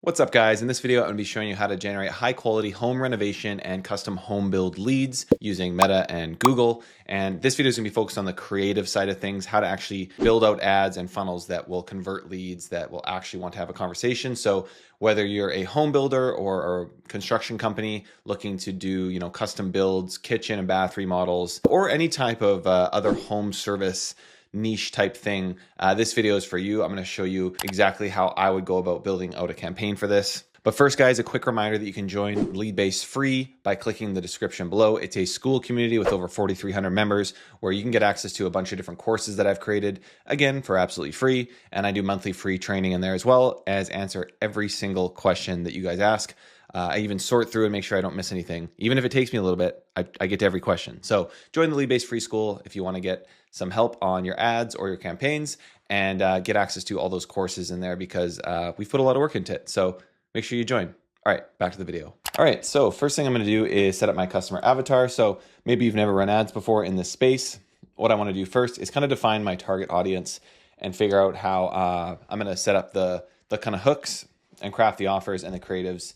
What's up, guys? In this video, I'm going to be showing you how to generate high quality home renovation and custom home build leads using Meta and Google. And this video is going to be focused on the creative side of things, how to actually build out ads and funnels that will convert leads that will actually want to have a conversation. So whether you're a home builder or a construction company looking to do, custom builds, kitchen and bath remodels, or any type of other home service niche type thing, this video is for you. I'm going to show you exactly how I would go about building out a campaign for this. But first, guys, a quick reminder that you can join Leadbase free by clicking the description below. It's a Skool community with over 4,300 members where you can get access to a bunch of different courses that I've created, again, for absolutely free. And I do monthly free training in there as well as answer every single question that you guys ask. I even sort through and make sure I don't miss anything. Even if it takes me a little bit, I get to every question. So join the Leadbase free school if you want to get some help on your ads or your campaigns and get access to all those courses in there because we've put a lot of work into it. So make sure you join. All right, back to the video. All right, so first thing I'm going to do is set up my customer avatar. So maybe you've never run ads before in this space. What I want to do first is kind of define my target audience and figure out how I'm going to set up the kind of hooks and craft the offers and the creatives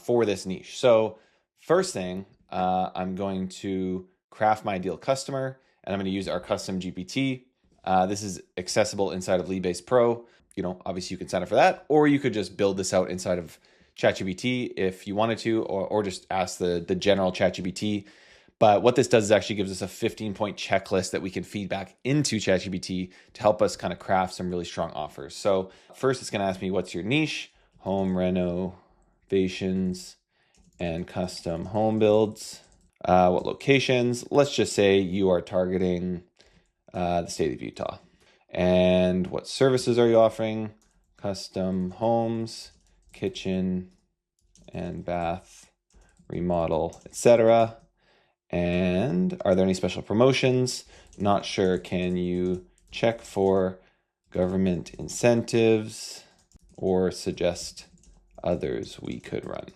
for this niche. So first thing, I'm going to craft my ideal customer, and I'm going to use our custom GPT. This is accessible inside of Leadbase Pro. Obviously you can sign up for that, or you could just build this out inside of ChatGPT if you wanted to, or just ask the general ChatGPT. But what this does is actually gives us a 15-point checklist that we can feed back into ChatGPT to help us kind of craft some really strong offers. So first it's going to ask me, what's your niche? Home renovations and custom home builds. What locations? Let's just say you are targeting the state of Utah. And what services are you offering? Custom homes, kitchen and bath, remodel, etc. And are there any special promotions? Not sure. Can you check for government incentives or suggest others we could run?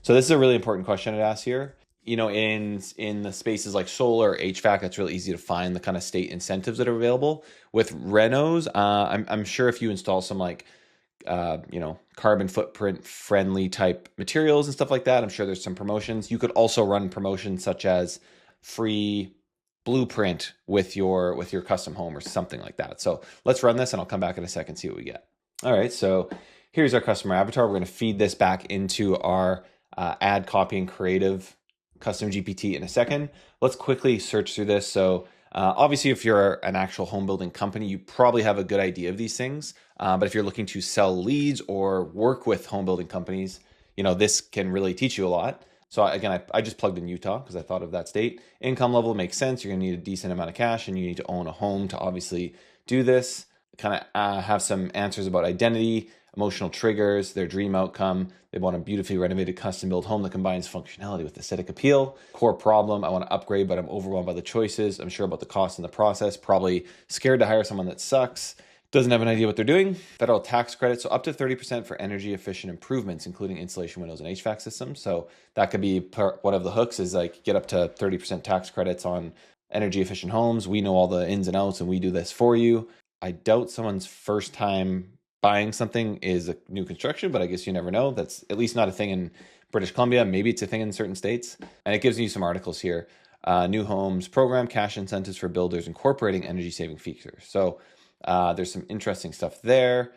So this is a really important question it asks here. In the spaces like solar or HVAC, it's really easy to find the kind of state incentives that are available. With renos, I'm sure if you install some carbon footprint friendly type materials and stuff like that, I'm sure there's some promotions. You could also run promotions such as free blueprint with your custom home or something like that. So let's run this and I'll come back in a second, see what we get. All right, so here's our customer avatar. We're going to feed this back into our ad copy and creative custom GPT in a second. Let's quickly search through this. So obviously, if you're an actual home building company, you probably have a good idea of these things. But if you're looking to sell leads or work with home building companies, this can really teach you a lot. So again, I just plugged in Utah because I thought of that state. Income level makes sense. You're going to need a decent amount of cash and you need to own a home to obviously do this. Kind of have some answers about identity, emotional triggers, their dream outcome. They want a beautifully renovated custom built home that combines functionality with aesthetic appeal. Core problem, I want to upgrade, but I'm overwhelmed by the choices. I'm sure about the cost and the process. Probably scared to hire someone that sucks. Doesn't have an idea what they're doing. Federal tax credit, so up to 30% for energy efficient improvements, including insulation windows and HVAC systems. So that could be one of the hooks is like get up to 30% tax credits on energy efficient homes. We know all the ins and outs and we do this for you. I doubt someone's first time buying something is a new construction, but I guess you never know. That's at least not a thing in British Columbia. Maybe it's a thing in certain states. And it gives you some articles here. New homes program, cash incentives for builders incorporating energy saving features. So there's some interesting stuff there.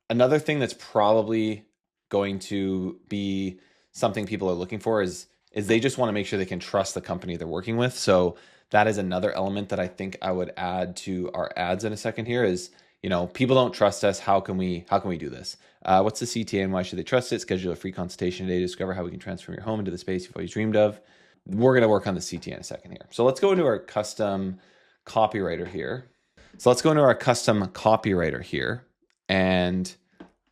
Another thing that's probably going to be something people are looking for is they just want to make sure they can trust the company they're working with. So that is another element that I think I would add to our ads in a second here is, people don't trust us. How can we do this? What's the CTA and why should they trust it? Schedule a free consultation today to discover how we can transform your home into the space you've always dreamed of. We're going to work on the CTA in a second here. So let's go into our custom copywriter here. And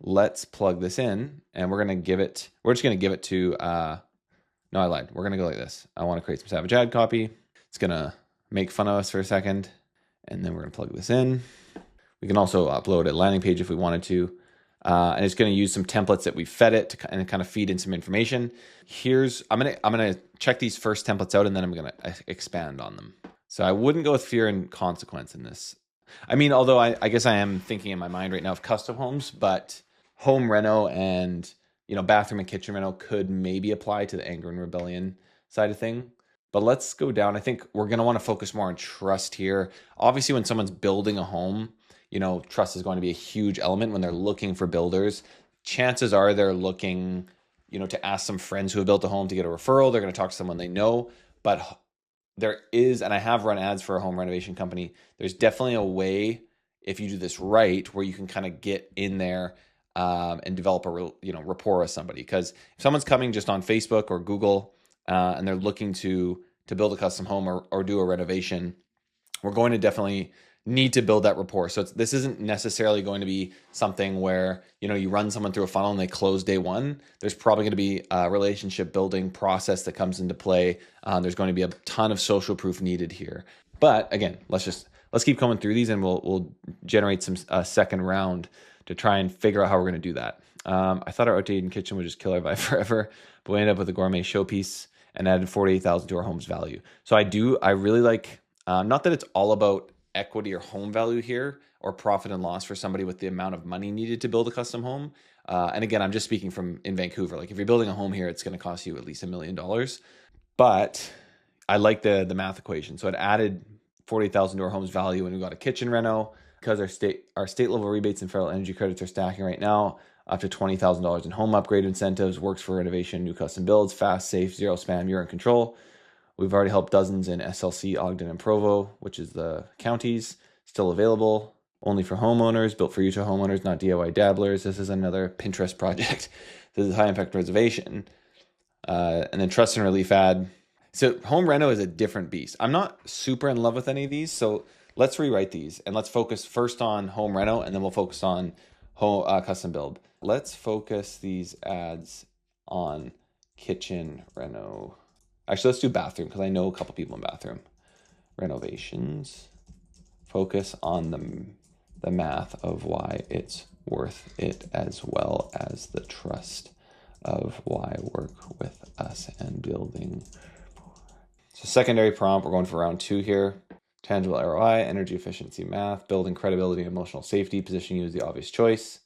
let's plug this in and we're just going to give it to, no, I lied. We're going to go like this. I want to create some savage ad copy. It's going to make fun of us for a second. And then we're going to plug this in. We can also upload a landing page if we wanted to. And it's going to use some templates that we fed it to kind of feed in some information. I'm going to check these first templates out and then I'm going to expand on them. So I wouldn't go with fear and consequence in this. I mean, although I guess I am thinking in my mind right now of custom homes, but home reno and bathroom and kitchen reno could maybe apply to the anger and rebellion side of thing. But let's go down. I think we're going to want to focus more on trust here. Obviously, when someone's building a home, trust is going to be a huge element when they're looking for builders. Chances are they're looking, to ask some friends who have built a home to get a referral. They're going to talk to someone they know. But there is, and I have run ads for a home renovation company, there's definitely a way, if you do this right, where you can kind of get in there and develop a rapport with somebody. Because if someone's coming just on Facebook or Google and they're looking to build a custom home or do a renovation, we're going to definitely need to build that rapport. So this isn't necessarily going to be something where you run someone through a funnel and they close day one. There's probably going to be a relationship building process that comes into play. There's going to be a ton of social proof needed here. But again, let's keep coming through these, and we'll generate some second round to try and figure out how we're going to do that. I thought our outdated kitchen would just kill our vibe forever, but we ended up with a gourmet showpiece and added $48,000 to our home's value. So I really like, not that it's all about equity or home value here or profit and loss for somebody with the amount of money needed to build a custom home. And again, I'm just speaking from in Vancouver. Like if you're building a home here, it's going to cost you at least $1 million. But I like the math equation. So it added $40,000 to our home's value when we got a kitchen reno, because our state level rebates and federal energy credits are stacking right now up to $20,000 in home upgrade incentives. Works for renovation, new custom builds, fast, safe, zero spam, you're in control. We've already helped dozens in SLC, Ogden, and Provo, which is the counties. Still available, only for homeowners, built for Utah homeowners, not DIY dabblers. This is another Pinterest project. This is high impact preservation. And then trust and relief ad. So home reno is a different beast. I'm not super in love with any of these, so let's rewrite these and let's focus first on home reno, and then we'll focus on home custom build. Let's focus these ads on kitchen reno. Actually, let's do bathroom, because I know a couple people in bathroom. Renovations. Focus on the math of why it's worth it, as well as the trust of why work with us and building. So secondary prompt, we're going for round 2 here. Tangible ROI, energy efficiency math, building credibility and emotional safety, positioning you as the obvious choice.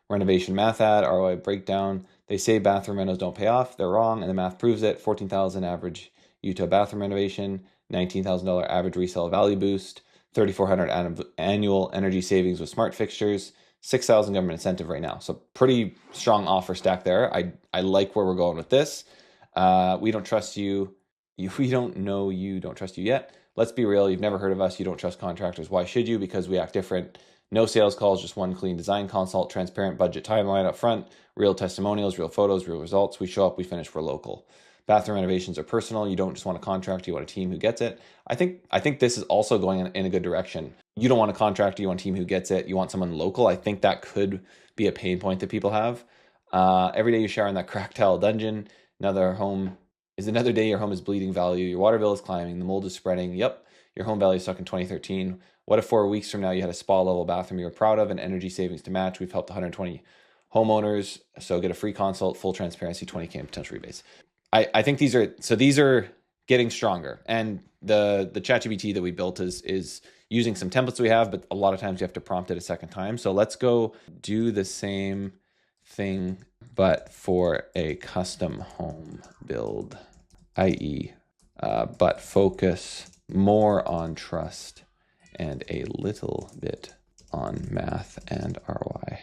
Renovation math ad, ROI breakdown. They say bathroom renos don't pay off. They're wrong, and the math proves it. $14,000 average Utah bathroom renovation, $19,000 average resale value boost, $3,400 annual energy savings with smart fixtures, $6,000 government incentive right now. So pretty strong offer stack there. I like where we're going with this. We don't trust you. We don't know you. Don't trust you yet. Let's be real. You've never heard of us. You don't trust contractors. Why should you? Because we act different. No sales calls, just one clean design consult, transparent budget timeline up front, real testimonials, real photos, real results. We show up, we finish, we're local. Bathroom renovations are personal. You don't just want a contractor, you want a team who gets it. I think this is also going in a good direction. You don't want a contractor, you want a team who gets it. You want someone local. I think that could be a pain point that people have. Every day you shower in that cracked tile dungeon. Another day your home is bleeding value. Your water bill is climbing. The mold is spreading. Yep, your home value is stuck in 2013. What if 4 weeks from now you had a spa level bathroom you were proud of and energy savings to match? We've helped 120 homeowners. So get a free consult, full transparency, 20K in potential rebates. I think these are getting stronger. And the ChatGPT that we built is using some templates we have, but a lot of times you have to prompt it a second time. So let's go do the same thing, but for a custom home build, i.e., but focus more on trust and a little bit on math and ROI.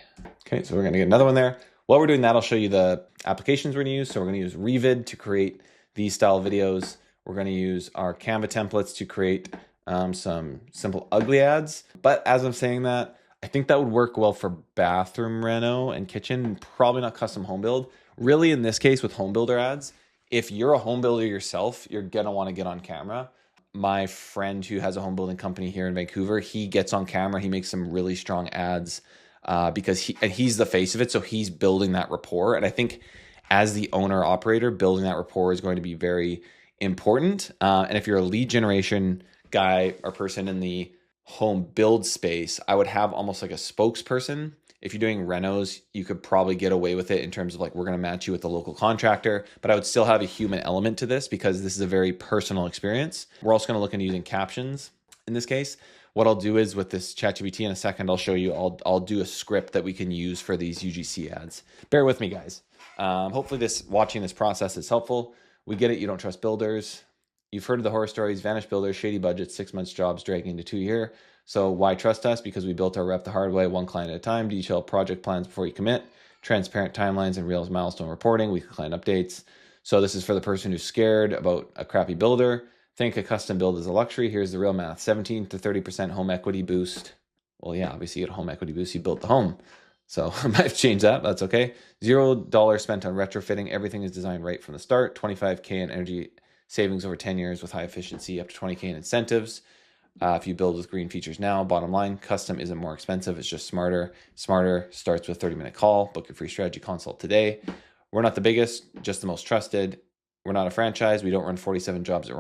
Okay, so we're going to get another one there. While we're doing that, I'll show you the applications we're going to use. So we're going to use Revid to create these style videos. We're going to use our Canva templates to create some simple ugly ads. But as I'm saying that, I think that would work well for bathroom reno and kitchen, probably not custom home build. Really, in this case with home builder ads, if you're a home builder yourself, you're going to want to get on camera. My friend who has a home building company here in Vancouver, he gets on camera. He makes some really strong ads because he's the face of it. So he's building that rapport. And I think as the owner operator, building that rapport is going to be very important. And if you're a lead generation guy or person in the home build space, I would have almost like a spokesperson. If you're doing renos, you could probably get away with it in terms of like, we're going to match you with the local contractor, but I would still have a human element to this because this is a very personal experience. We're also going to look into using captions in this case. What I'll do is with this ChatGPT in a second, I'll show you, I'll do a script that we can use for these UGC ads. Bear with me, guys. Hopefully watching this process is helpful. We get it. You don't trust builders. You've heard of the horror stories, vanished builders, shady budgets, 6 months jobs dragging into 2 year. So why trust us? Because we built our rep the hard way, one client at a time, detailed project plans before you commit, transparent timelines and real milestone reporting, weekly client updates. So this is for the person who's scared about a crappy builder. Think a custom build is a luxury. Here's the real math: 17 to 30% home equity boost. Well, yeah, obviously you get a home equity boost. You built the home. So I might have changed that. That's okay. $0 spent on retrofitting. Everything is designed right from the start. 25K in energy savings over 10 years with high efficiency, up to 20K in incentives. If you build with green features now, bottom line, custom isn't more expensive. It's just smarter. Smarter starts with a 30-minute call. Book your free strategy consult today. We're not the biggest, just the most trusted. We're not a franchise. We don't run 47 jobs at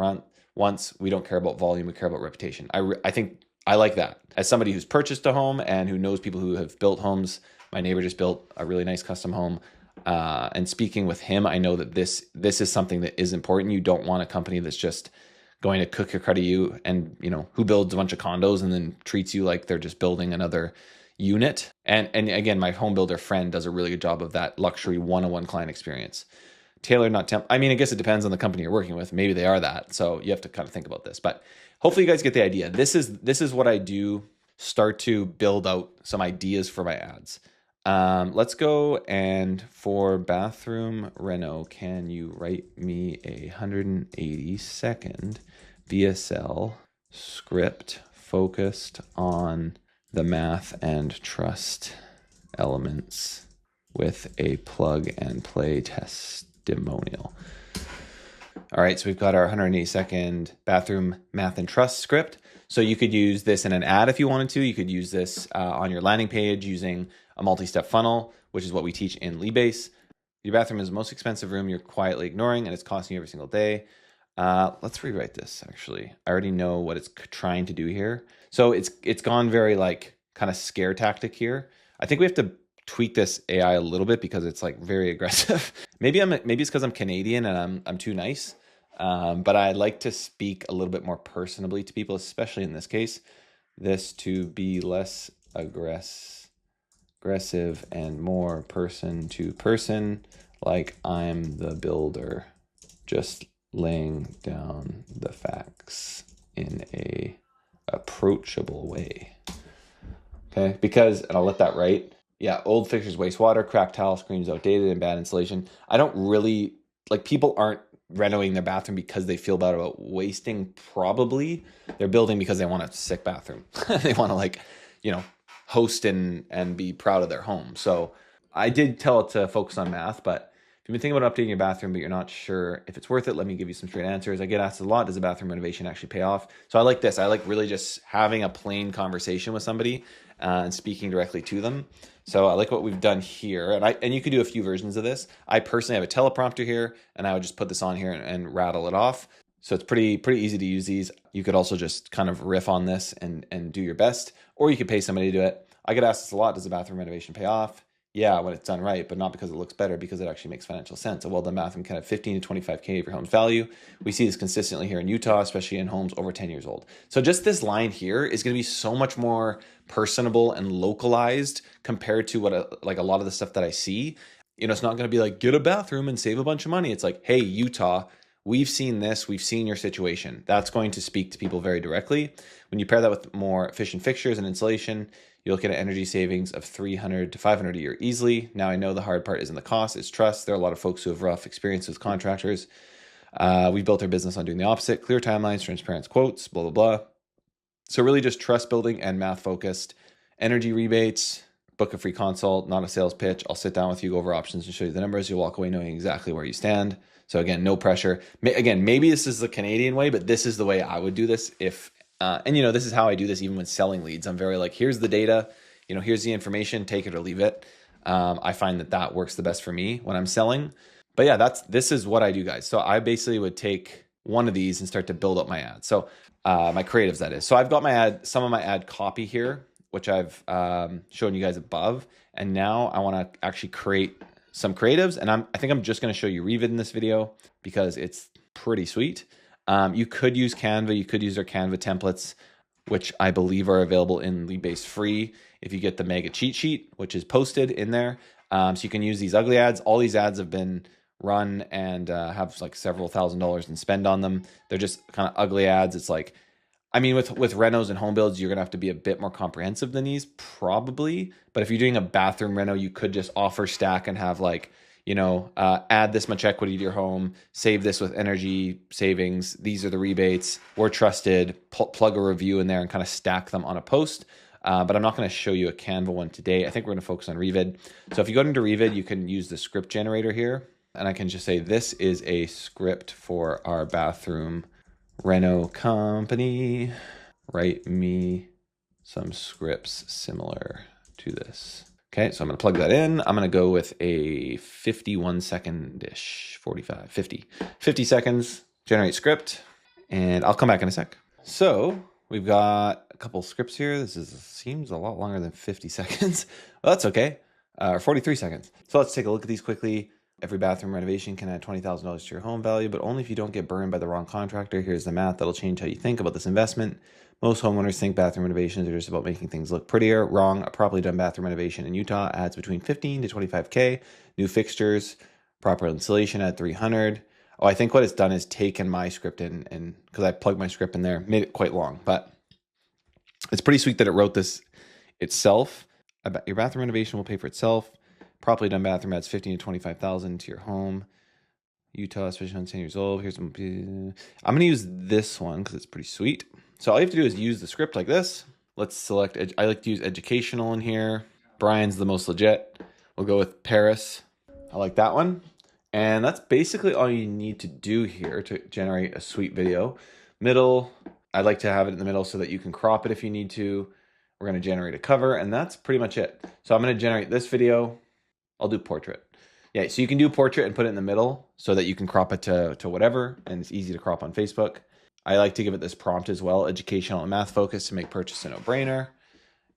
once. We don't care about volume. We care about reputation. I think I like that. As somebody who's purchased a home and who knows people who have built homes, my neighbor just built a really nice custom home. And speaking with him, I know that this is something that is important. You don't want a company that's just going to cook your credit you and, who builds a bunch of condos and then treats you like they're just building another unit. And again, my home builder friend does a really good job of that luxury one-on-one client experience. Tailored, not I mean, I guess it depends on the company you're working with. Maybe they are that. So you have to kind of think about this. But hopefully you guys get the idea. This is what I do. Start to build out some ideas for my ads. Let's go, and for bathroom reno, can you write me a 180-second VSL script focused on the math and trust elements with a plug and play testimonial? All right, so we've got our 180-second bathroom math and trust script. So you could use this in an ad if you wanted to. You could use this on your landing page using a multi-step funnel, which is what we teach in Leadbase. Your bathroom is the most expensive room you're quietly ignoring, and it's costing you every single day. Let's rewrite this, actually. I already know what it's trying to do here. So it's gone very kind of scare tactic here. I think we have to tweak this AI a little bit because it's very aggressive. Maybe it's because I'm Canadian and I'm too nice. But I like to speak a little bit more personably to people, especially in this case. This to be less aggressive and more person to person, like I'm the builder, just laying down the facts in a approachable way. Okay, and I'll let that write. Yeah, old fixtures, wastewater, cracked tile, screens outdated, and bad insulation. I don't really, people aren't renovating their bathroom because they feel bad about wasting. Probably they're building because they want a sick bathroom. They want to host and be proud of their home. So I did tell it to focus on math, but if you've been thinking about updating your bathroom but you're not sure if it's worth it, let me give you some straight answers. I get asked a lot, does a bathroom renovation actually pay off? So I like this. I like really just having a plain conversation with somebody and speaking directly to them. So I like what we've done here. And you could do a few versions of this. I personally have a teleprompter here, and I would just put this on here and rattle it off. So it's pretty easy to use these. You could also just kind of riff on this and do your best, or you could pay somebody to do it. I get asked this a lot, does a bathroom renovation pay off? Yeah, when it's done right, but not because it looks better, because it actually makes financial sense. A well-done bathroom can have 15 to 25K of your home's value. We see this consistently here in Utah, especially in homes over 10 years old. So just this line here is going to be so much more personable and localized compared to what a lot of the stuff that I see. It's not going to be like, get a bathroom and save a bunch of money. It's like, hey, Utah, we've seen this, we've seen your situation. That's going to speak to people very directly. When you pair that with more efficient fixtures and insulation, you'll get an energy savings of $300 to $500 a year easily. Now, I know the hard part isn't the cost, it's trust. There are a lot of folks who have rough experience with contractors. We built our business on doing the opposite: clear timelines, transparent quotes, blah, blah, blah. So really just trust building and math focused. Energy rebates, book a free consult, not a sales pitch. I'll sit down with you, go over options and show you the numbers. You'll walk away knowing exactly where you stand. So again, no pressure. Again, maybe this is the Canadian way, but this is the way I would do this if this is how I do this even when selling leads. I'm very here's the data, here's the information, take it or leave it. I find that works the best for me when I'm selling. But yeah, this is what I do, guys. So I basically would take one of these and start to build up my ad. So my creatives, that is. So I've got some of my ad copy here, which I've shown you guys above. And now I want to actually create some creatives. And I think I'm just going to show you Revid in this video because it's pretty sweet. You could use Canva. You could use their Canva templates, which I believe are available in Leadbase free if you get the mega cheat sheet, which is posted in there. So you can use these ugly ads. All these ads have been run and have like several $1,000s in spend on them. They're just kind of ugly ads. It's like, I mean, with renos and home builds, you're gonna have to be a bit more comprehensive than these, probably. But if you're doing a bathroom reno, you could just offer stack and have like, add this much equity to your home, save this with energy savings. These are the rebates. We're trusted. Plug a review in there and kind of stack them on a post. But I'm not going to show you a Canva one today. I think we're going to focus on Revid. So if you go into Revid, you can use the script generator here. And I can just say, this is a script for our bathroom reno company. Write me some scripts similar to this. Okay, so I'm going to plug that in. I'm going to go with a 51 second-ish, 45, 50 seconds, generate script, and I'll come back in a sec. So we've got a couple scripts here. This seems a lot longer than 50 seconds. Well, that's okay, or 43 seconds. So let's take a look at these quickly. Every bathroom renovation can add $20,000 to your home value, but only if you don't get burned by the wrong contractor. Here's the math that'll change how you think about this investment. Most homeowners think bathroom renovations are just about making things look prettier. Wrong. A properly done bathroom renovation in Utah adds between 15 to 25K. New fixtures, proper installation at 300. Oh, I think what it's done is taken my script in, and because I plugged my script in there, made it quite long. But it's pretty sweet that it wrote this itself. Your bathroom renovation will pay for itself. Properly done bathroom adds 15 to 25,000 to your home. Utah, especially on 10 years old. I'm going to use this one because it's pretty sweet. So all you have to do is use the script like this. Let's select, I like to use educational in here. Brian's the most legit. We'll go with Paris. I like that one. And that's basically all you need to do here to generate a sweet video. Middle, I'd like to have it in the middle so that you can crop it if you need to. We're going to generate a cover, and that's pretty much it. So I'm going to generate this video. I'll do portrait. Yeah, so you can do portrait and put it in the middle so that you can crop it to whatever, and it's easy to crop on Facebook. I like to give it this prompt as well, educational and math focused to make purchase a no-brainer.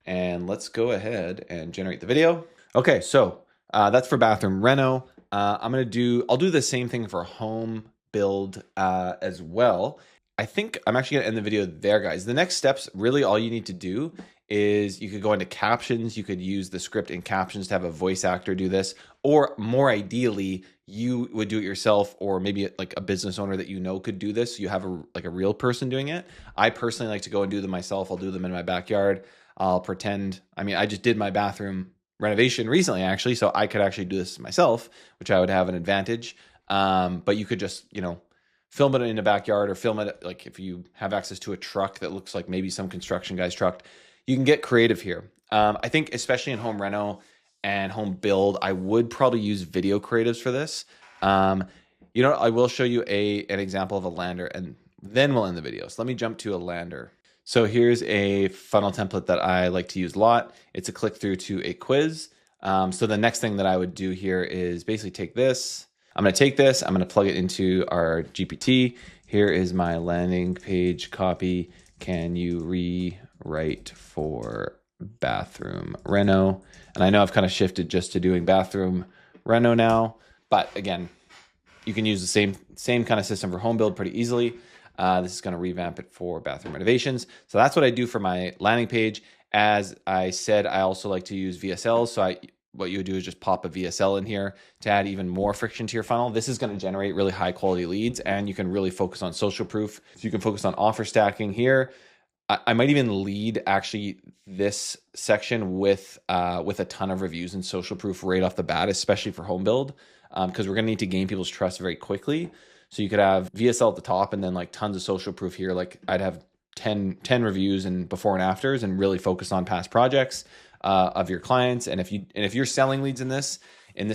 And let's go ahead and generate the video. Okay, so that's for bathroom reno. I'll do the same thing for home build as well. I think I'm actually gonna end the video there, guys. The next steps, really all you need to do is you could go into captions. You could use the script in captions to have a voice actor do this, or more ideally, you would do it yourself, or maybe like a business owner that you know could do this. You have a real person doing it. I personally like to go and do them myself. I'll do them in my backyard. I'll pretend, I just did my bathroom renovation recently, actually, so I could actually do this myself, which I would have an advantage. But you could just, film it in the backyard, or film it like if you have access to a truck that looks like maybe some construction guy's truck. You can get creative here. I think especially in home reno and home build, I would probably use video creatives for this. I will show you an example of a lander, and then we'll end the video. So let me jump to a lander. So here's a funnel template that I like to use a lot. It's a click through to a quiz. So the next thing that I would do here is basically take this. I'm going to take this. I'm going to plug it into our GPT. Here is my landing page copy. Can you rewrite for bathroom reno? And I know I've kind of shifted just to doing bathroom reno now, but again, you can use the same kind of system for home build pretty easily. This is going to revamp it for bathroom renovations. So that's what I do for my landing page. As I said, I also like to use VSLs. So what you would do is just pop a VSL in here to add even more friction to your funnel. This is going to generate really high quality leads, and you can really focus on social proof. So you can focus on offer stacking here. I might even lead actually this section with a ton of reviews and social proof right off the bat, especially for home build, because we're going to need to gain people's trust very quickly. So you could have VSL at the top and then like tons of social proof here. Like I'd have 10 reviews and before and afters, and really focus on past projects of your clients. And if you're selling leads in this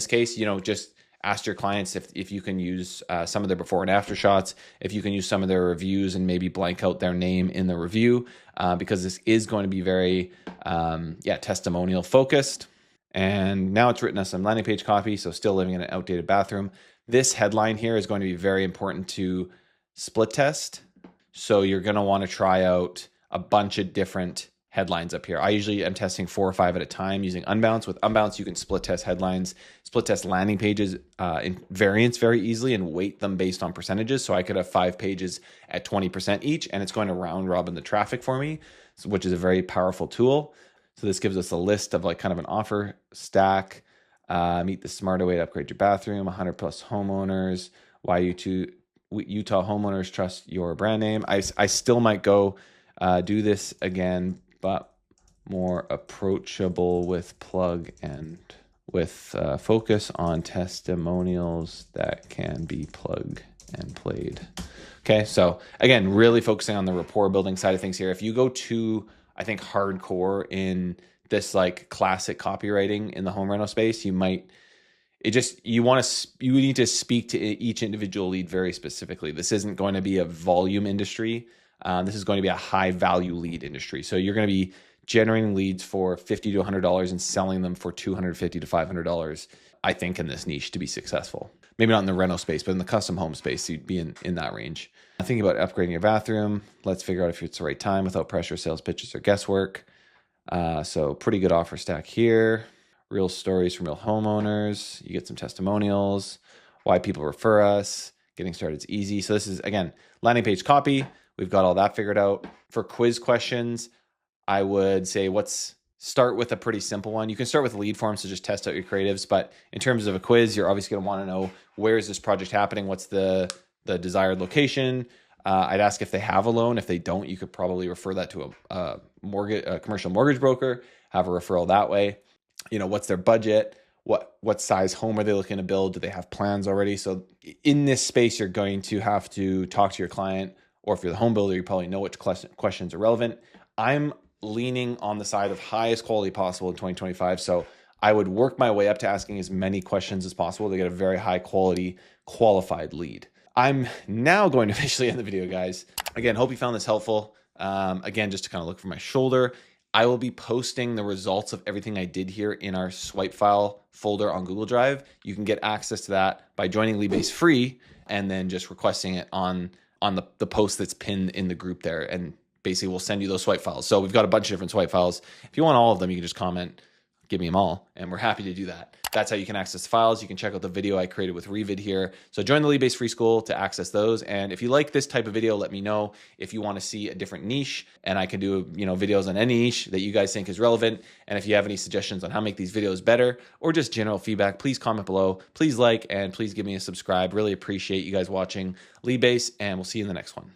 case, just ask your clients if you can use some of their before and after shots, if you can use some of their reviews and maybe blank out their name in the review, because this is going to be very testimonial focused. And now it's written us some landing page copy, so still living in an outdated bathroom. This headline here is going to be very important to split test. So you're going to want to try out a bunch of different headlines up here. I usually am testing 4 or 5 at a time using Unbounce. With Unbounce, you can split test headlines, split test landing pages in variants very easily, and weight them based on percentages. So I could have 5 pages at 20% each, and it's going to round robin the traffic for me, which is a very powerful tool. So this gives us a list of like kind of an offer stack. Meet the smarter way to upgrade your bathroom. 100 plus homeowners. Why Utah homeowners trust your brand name. I still might go do this again, but more approachable with plug and with focus on testimonials that can be plug and played. Okay, so again, really focusing on the rapport building side of things here. If you go too, I think, hardcore in this like classic copywriting in the home rental space, you might, you need to speak to each individual lead very specifically. This isn't going to be a volume industry. This is going to be a high value lead industry. So you're going to be generating leads for $50 to $100 and selling them for $250 to $500, I think, in this niche to be successful. Maybe not in the rental space, but in the custom home space, you'd be in that range. Thinking about upgrading your bathroom. Let's figure out if it's the right time without pressure, sales pitches, or guesswork. So pretty good offer stack here. Real stories from real homeowners. You get some testimonials. Why people refer us. Getting started is easy. So this is, again, landing page copy. We've got all that figured out. For quiz questions, I would say start with a pretty simple one. You can start with lead forms to just test out your creatives, but in terms of a quiz, you're obviously going to want to know, where is this project happening? What's the desired location? I'd ask if they have a loan. If they don't, you could probably refer that to a commercial mortgage broker, have a referral that way. What's their budget? What size home are they looking to build? Do they have plans already? So in this space, you're going to have to talk to your client, or if you're the home builder, you probably know which questions are relevant. I'm leaning on the side of highest quality possible in 2025. So I would work my way up to asking as many questions as possible to get a very high quality, qualified lead. I'm now going to officially end the video, guys. Again, hope you found this helpful. Again, just to kind of look for my shoulder, I will be posting the results of everything I did here in our swipe file folder on Google Drive. You can get access to that by joining Leadbase free and then just requesting it on the post that's pinned in the group there. And basically we'll send you those swipe files. So we've got a bunch of different swipe files. If you want all of them, you can just comment, give me them all, and we're happy to do that. That's how you can access the files. You can check out the video I created with Revid here. So join the Leadbase free school to access those. And if you like this type of video, let me know. If you want to see a different niche, and I can do videos on any niche that you guys think is relevant. And if you have any suggestions on how to make these videos better, or just general feedback, please comment below. Please like, and please give me a subscribe. Really appreciate you guys watching Leadbase, and we'll see you in the next one.